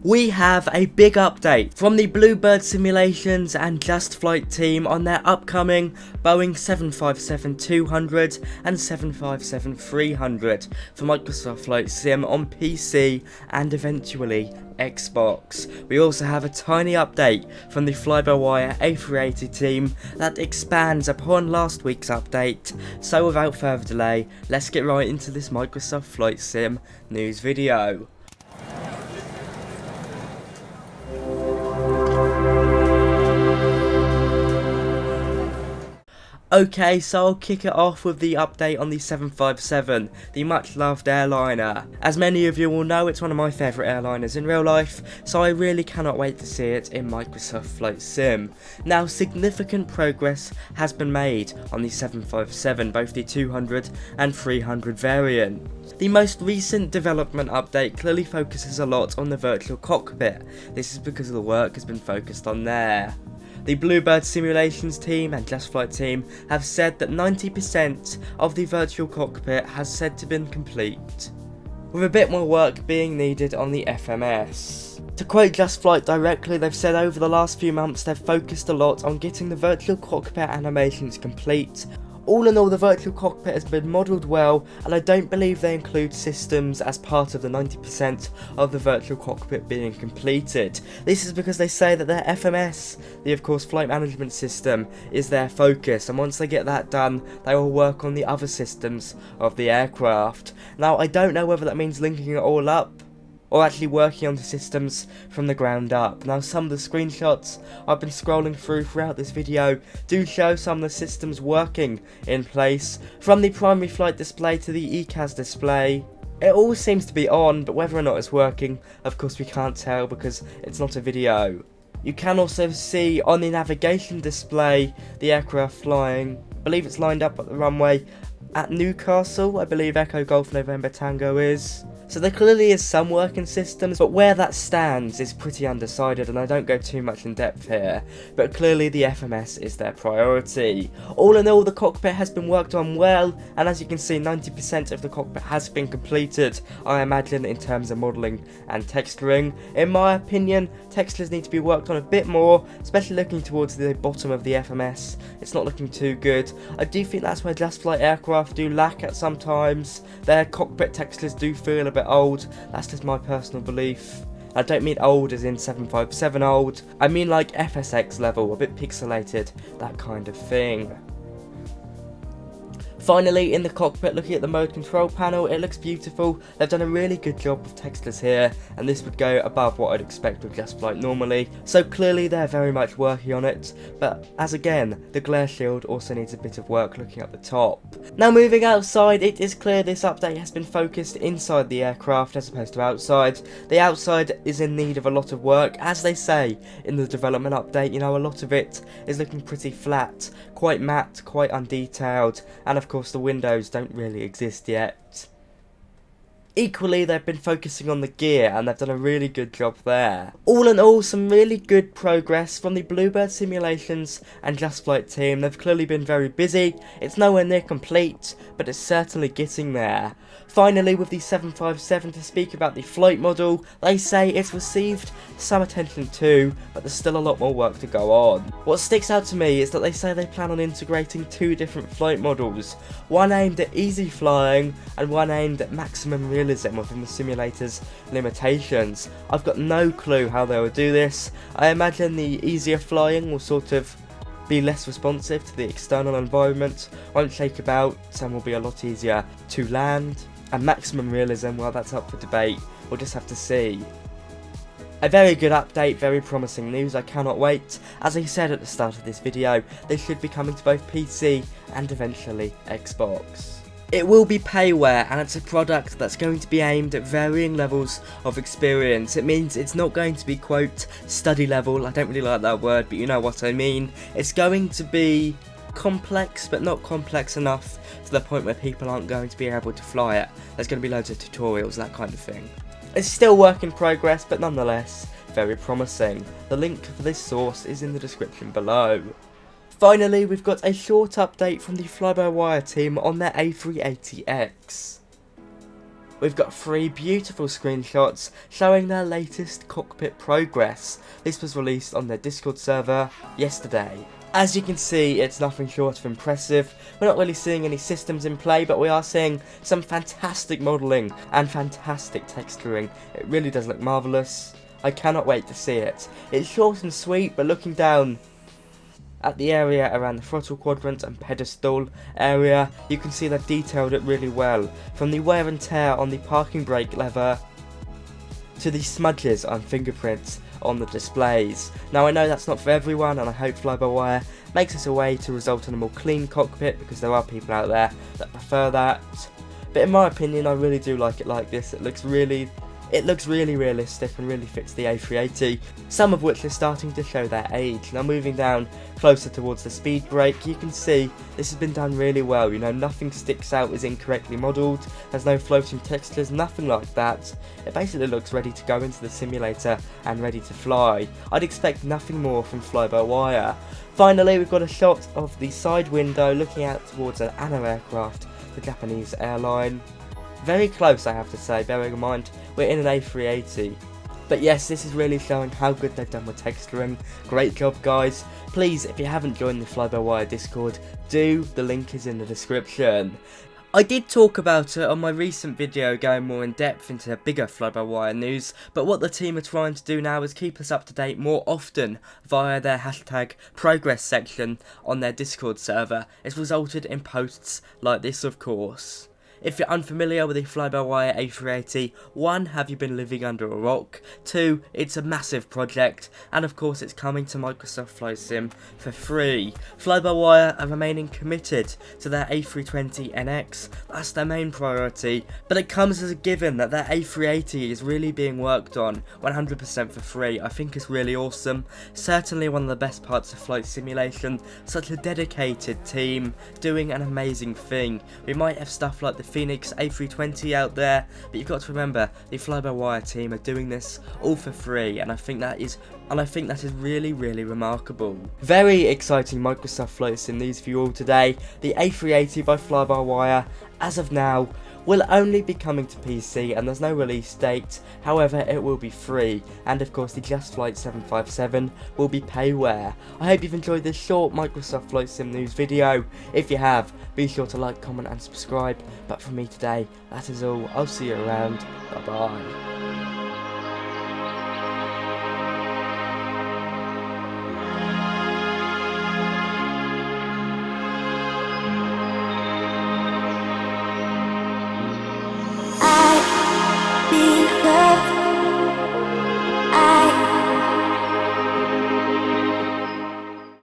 We have a big update from the Bluebird Simulations and Just Flight team on their upcoming Boeing 757-200 and 757-300 for Microsoft Flight Sim on PC and eventually Xbox. We also have a tiny update from the fly-by-wire A380 team that expands upon last week's update. So without further delay, let's get right into this Microsoft Flight Sim news video. Okay, so I'll kick it off with the update on the 757, the much loved airliner. As many of you will know, it's one of my favourite airliners in real life, so I really cannot wait to see it in Microsoft Flight Sim. Now, significant progress has been made on the 757, both the 200 and 300 variant. The most recent development update clearly focuses a lot on the virtual cockpit. This is because the work has been focused on there. The Bluebird Simulations team and Just Flight team have said that 90% of the virtual cockpit has said to been complete, with a bit more work being needed on the FMS. To quote Just Flight directly, they've said over the last few months they've focused a lot on getting the virtual cockpit animations complete. All in all, the virtual cockpit has been modelled well, and I don't believe they include systems as part of the 90% of the virtual cockpit being completed. This is because they say that their FMS, the of course flight management system, is their focus, and once they get that done, they will work on the other systems of the aircraft. Now, I don't know whether that means linking it all up, or actually working on the systems from the ground up. Now, some of the screenshots I've been scrolling throughout this video do show some of the systems working in place, from the primary flight display to the ECAS display. It all seems to be on, but whether or not it's working, of course we can't tell because it's not a video. You can also see on the navigation display the aircraft flying. I believe it's lined up at the runway at Newcastle, I believe Echo Golf November Tango is. So there clearly is some working systems, but where that stands is pretty undecided, and I don't go too much in depth here, but clearly the FMS is their priority. All in all, the cockpit has been worked on well, and as you can see, 90% of the cockpit has been completed, I imagine, in terms of modelling and texturing. In my opinion, textures need to be worked on a bit more, especially looking towards the bottom of the FMS. It's not looking too good. I do think that's where Just Flight aircraft do lack at sometimes. Their cockpit textures do feel a bit old. That's just my personal belief. I don't mean old as in 757 old, I mean like FSX level, a bit pixelated, that kind of thing. Finally, in the cockpit, looking at the mode control panel, it looks beautiful. They've done a really good job with textures here, and this would go above what I'd expect with Just Flight normally, so clearly they're very much working on it, but as again, the glare shield also needs a bit of work looking at the top. Now, moving outside, it is clear this update has been focused inside the aircraft as opposed to outside. The outside is in need of a lot of work, as they say in the development update. You know, a lot of it is looking pretty flat, quite matte, quite undetailed, and of course the windows don't really exist yet. Equally, they've been focusing on the gear, and they've done a really good job there. All in all, some really good progress from the Bluebird Simulations and Just Flight team. They've clearly been very busy. It's nowhere near complete, but it's certainly getting there. Finally, with the 757, to speak about the flight model, they say it's received some attention too, but there's still a lot more work to go on. What sticks out to me is that they say they plan on integrating two different flight models, one aimed at easy flying and one aimed at maximum realism within the simulator's limitations. I've got no clue how they will do this. I imagine the easier flying will sort of be less responsive to the external environment, won't shake about, and will be a lot easier to land. And maximum realism, well, that's up for debate, we'll just have to see. A very good update, very promising news, I cannot wait. As I said at the start of this video, this should be coming to both PC and eventually Xbox. It will be payware, and it's a product that's going to be aimed at varying levels of experience. It means it's not going to be, quote, study level. I don't really like that word, but you know what I mean. It's going to be complex, but not complex enough to the point where people aren't going to be able to fly it. There's going to be loads of tutorials, that kind of thing. It's still work in progress, but nonetheless, very promising. The link for this source is in the description below. Finally, we've got a short update from the fly-by-wire team on their A380X. we've got 3 beautiful screenshots showing their latest cockpit progress. This was released on their Discord server yesterday. As you can see, it's nothing short of impressive. We're not really seeing any systems in play, but we are seeing some fantastic modelling and fantastic texturing. It really does look marvellous. I cannot wait to see it. It's short and sweet, but looking down at the area around the throttle quadrant and pedestal area, you can see they've detailed it really well. From the wear and tear on the parking brake lever to the smudges and fingerprints on the displays. Now I know that's not for everyone, and I hope Fly-by-Wire makes this a way to result in a more clean cockpit, because there are people out there that prefer that. But in my opinion, I really do like it like this. It looks really realistic and really fits the A380, some of which are starting to show their age. Now moving down closer towards the speed brake, you can see this has been done really well. You know, nothing sticks out as incorrectly modelled, there's no floating textures, nothing like that. It basically looks ready to go into the simulator and ready to fly. I'd expect nothing more from Fly-by-Wire. Finally, we've got a shot of the side window looking out towards an ANA aircraft, the Japanese airline. Very close, I have to say, bearing in mind we're in an A380. But yes, this is really showing how good they've done with texturing. Great job, guys. Please, if you haven't joined the Fly-by-Wire Discord, do. The link is in the description. I did talk about it on my recent video going more in depth into bigger Fly-by-Wire news, but what the team are trying to do now is keep us up to date more often via their hashtag progress section on their Discord server. It's resulted in posts like this, of course. If you're unfamiliar with the Fly-by-Wire A380, 1. Have you been living under a rock? 2. It's a massive project, and of course it's coming to Microsoft Flight Sim for free. Fly-by-Wire are remaining committed to their A320NX, that's their main priority, but it comes as a given that their A380 is really being worked on 100% for free. I think it's really awesome, certainly one of the best parts of flight simulation, such a dedicated team doing an amazing thing. We might have stuff like the Phoenix A320 out there, but you've got to remember the Fly-by-Wire team are doing this all for free, and I think that is really remarkable. Very exciting Microsoft Flight Sim news for you all today. The A380 by Fly-by-Wire, as of now, will only be coming to PC, and there's no release date. However, it will be free, and of course the Just Flight 757 will be payware. I hope you've enjoyed this short Microsoft Flight Sim news video. If you have, be sure to like, comment and subscribe. But from me today, that is all. I'll see you around. Bye bye.